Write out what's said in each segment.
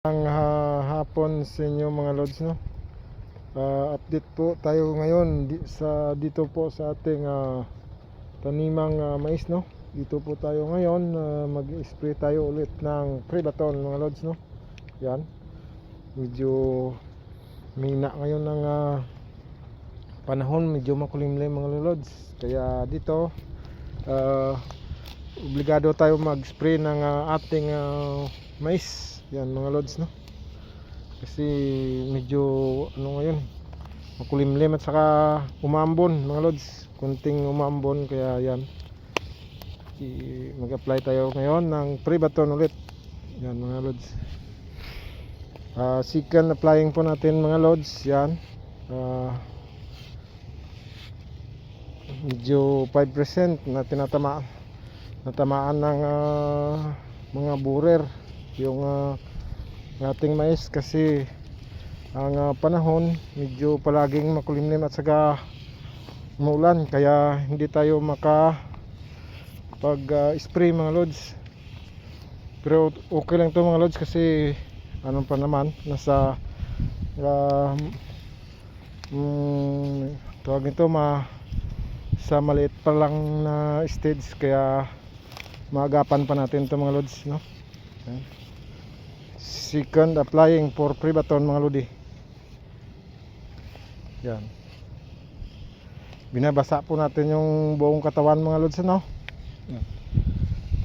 Ang hapon sa inyo mga lods, no? Update po tayo ngayon dito po sa ating tanimang mais, no? Dito po tayo ngayon, mag-spray tayo ulit ng Prebaton mga lods, no? Yan. Medyo mina ngayon ng panahon, medyo makulimlim mga lods. Kaya dito obligado tayo mag-spray ng ating mais. Yan mga lods, no? Kasi medyo ngayon makulimlim at saka umambon mga lods, kunting umambon, kaya yan mag-apply tayo ngayon ng Prebaton ulit. Yan mga lods. Second applying po natin mga lods. Yan, medyo 5% na natamaan ng mga borer yung ating mais, kasi ang panahon medyo palaging makulimlim at saka umulan, kaya hindi tayo spray mga lods. Pero okay lang to mga lods, kasi ano pa naman, nasa tawag nito, sa maliit pa lang na stage, kaya maagapan pa natin to mga lods, no? Okay. Second applying for Prebaton mga lodi. Yan, binabasa po natin yung buong katawan mga lods, no? Yan.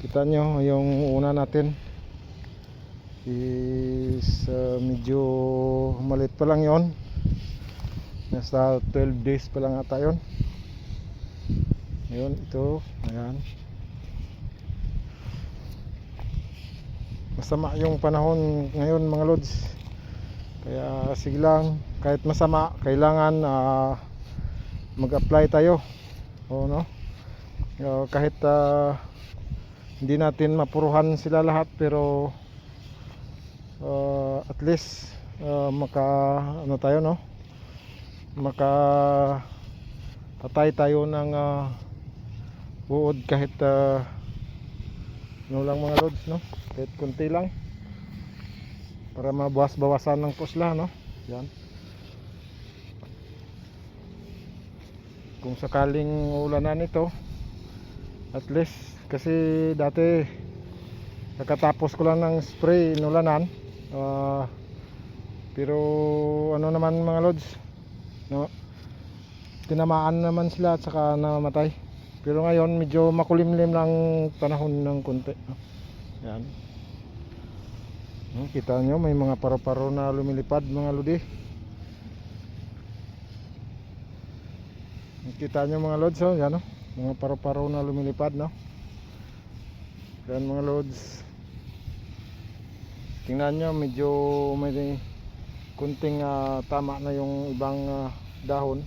Kita nyo yung una natin is medyo maliit pa lang yon, nasa 12 days pa lang ata yun. Yun, ito, ayan. Masama yung panahon ngayon mga lods, kaya sige lang, kahit masama kailangan mag-apply tayo, no? Kahit hindi natin mapuruhan sila lahat, pero at least tayo, no? Patay tayo ng buod, kahit lang mga lods, no? Kahit kunti lang, para mabawas-bawasan ng pusla, no? Yan. Kung sakaling ulanan ito, at least, kasi dati nakatapos ko lang ng spray, inulanan, pero ano naman mga lods, no? Tinamaan naman sila at saka namatay. Pero ngayon medyo makulimlim lang panahon ng konti, no? Yan. Kita nyo may mga paro-paro na lumilipad mga lodi. Kita nyo mga lods, yan, no? Mga paro-paro na lumilipad, no? Yan mga lods. Tingnan nyo, medyo may kunting tama na yung ibang dahon.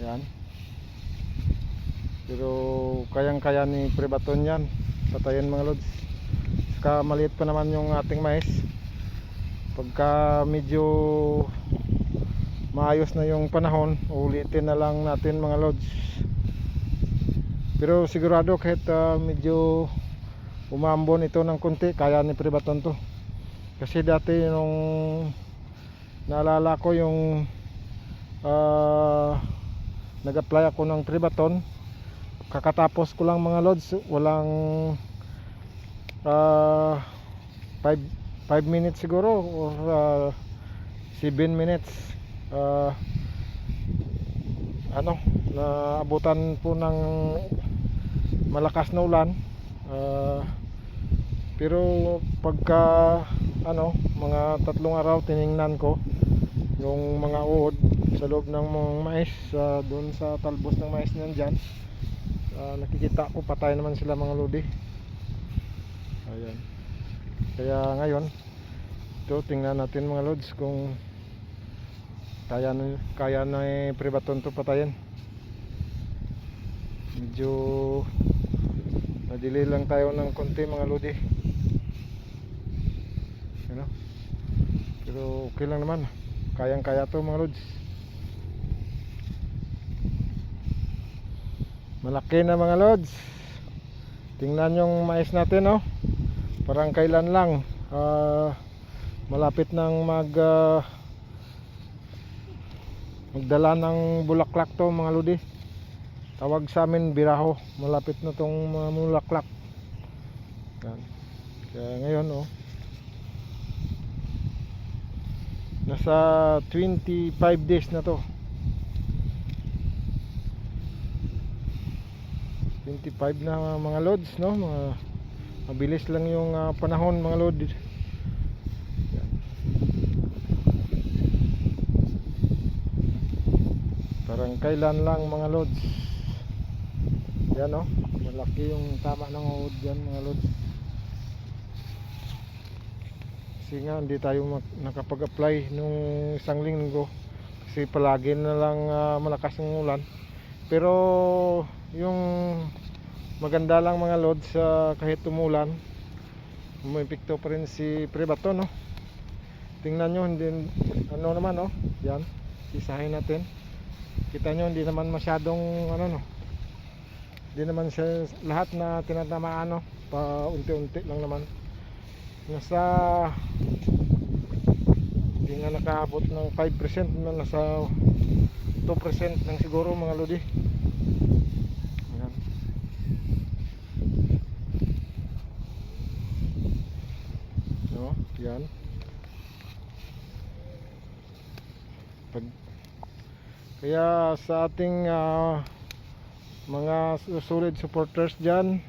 Yan. Pero kayang-kaya ni Prebaton yan patayin mga lods. Saka maliit pa naman yung ating mais. Pagka medyo maayos na yung panahon, ulitin na lang natin mga lods. Pero sigurado kahit medyo umambon ito ng konti, kaya ni Prebaton to. Kasi dati nung naalala ko yung nag-apply ako ng Prebaton, kakatapos ko lang mga lods, walang 5 minutes siguro, or 7 minutes, naabutan po ng malakas na ulan. Pero pagka mga 3 araw, tiningnan ko yung mga uod sa loob ng mga mais, doon sa talbos ng mais nandyan, nakikita ko patay naman sila mga lodi. Ayan. Kaya ngayon ito, tingnan natin mga lods kung kaya na Prebaton to patayin. Medyo na-delay lang tayo ng konti mga lodi, pero okay lang naman, kayang-kaya to mga lods. Malaki na mga lods. Tingnan yung mais natin, no? Parang kailan lang malapit nang magdala ng bulaklak to mga lodi. Tawag sa amin biraho. Malapit na tong mga bulaklak. Yan. Kaya ngayon nasa 25 days na to. 25 na mga lods, no? Mabilis lang yung panahon mga lod. Yan. Parang kailan lang mga lods. Yan, no? Malaki yung tama ng uod yan mga lods. Kasi nga hindi tayo nakapag-apply nung isang linggo kasi palagi na lang malakas ng ulan. Pero yung maganda lang mga lods, kahit tumulan umepekto pa rin si Prebato, no? Tingnan nyo, hindi, ano naman, no? Yan, isahin natin. Kita nyo, hindi naman masyadong hindi naman siya lahat na tinatamaan, no? Pa unti-unti lang naman. Nasa hindi nga nakaabot ng 5% na, nasa 2% lang siguro mga lodi. Ayan. No, yan. Kaya sa ating mga solid supporters dyan,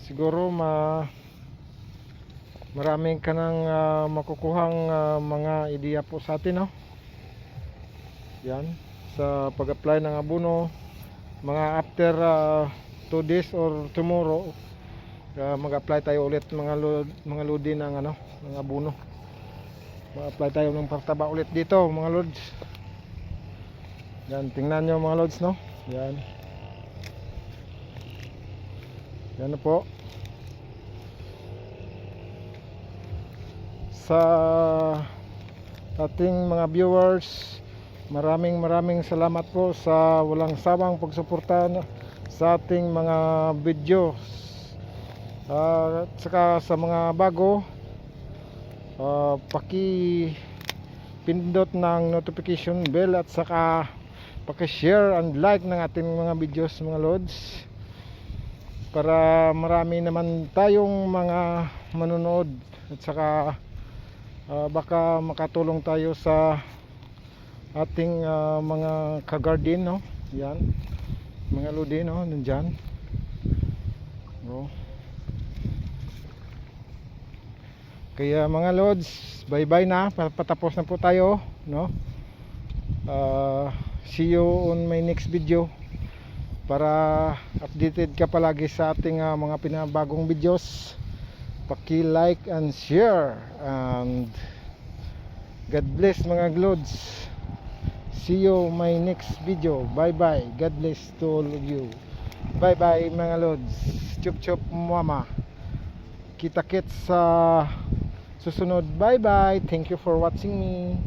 siguro maraming ka nang makukuhang mga ideya po sa atin, no? Yan, sa pag-apply ng abono, mga after 2 days or tomorrow, mag-apply tayo ulit mga lodi ng ng abono. Mag-apply tayo ng partaba ulit dito mga lods. Yan, tingnan nyo mga lods, no? Yan. Yan na po. Sa ating mga viewers, maraming salamat po sa walang sawang pagsuporta sa ating mga videos. At saka sa mga bago, paki-pindot ng notification bell at saka paki-share and like ng ating mga videos mga lods, para marami naman tayong mga manonood at saka baka makatulong tayo sa ating mga ka-garden, no? Yan, mga lodi, no? Nandyan, no? Kaya mga lods, bye bye na, patapos na po tayo, no? See you on my next video, para updated ka palagi sa ating mga pinabagong videos. Paki-like and share, and God bless mga lods. See you my next video. Bye bye. God bless to all of you. Bye bye mga lods. Chup chup mama. Kita-kits sa susunod. Bye bye. Thank you for watching me.